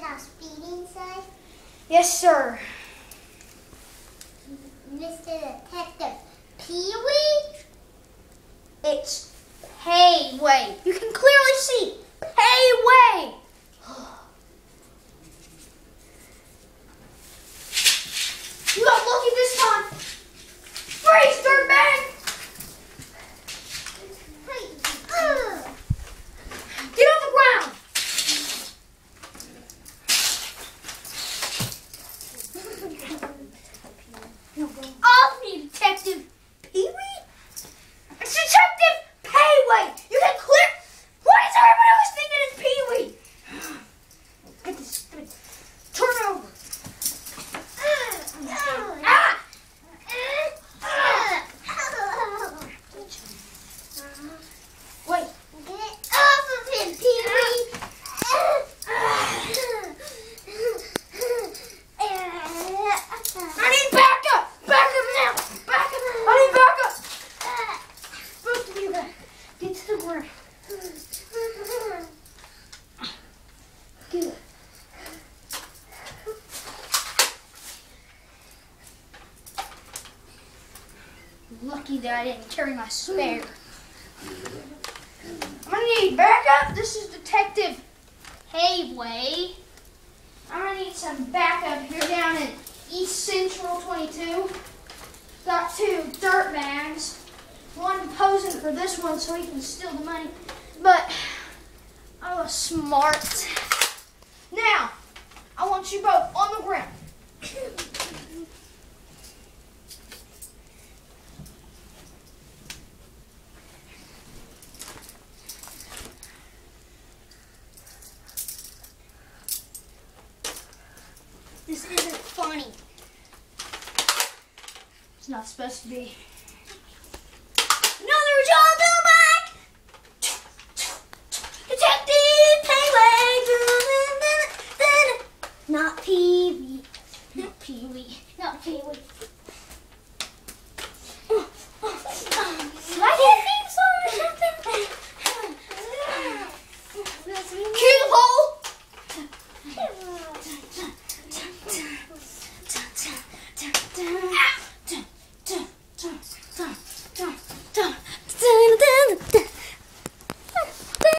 how speeding says? Yes, sir. Mr. Detective Pee-wee? It's Payway. You can clearly see Payway. You got lucky this time. Freeze, dirtbag! Get on the ground. Off me, Detective Pee-wee. It's Detective Payway. You can clear. Why is everybody always thinking it's Pee-wee? Get this. Turn it over. Ah! Wait. Get off of him, Pee-wee! I need backup! Backup now! Backup! I need backup! Both of you guys, get to the ground. Good. Lucky that I didn't carry my spare. I'm gonna need backup. This is Detective Payway. I'm gonna need some backup here down in East Central 22. Got two dirt bags. One posing for this one so he can steal the money. But I was smart. Now, I want you both on the ground. This isn't funny. It's not supposed to be. Another job back! Detective Payway! Not Pee-wee. Not Pee-wee. Not Pee-wee. Like a theme song or something? Cue the hole!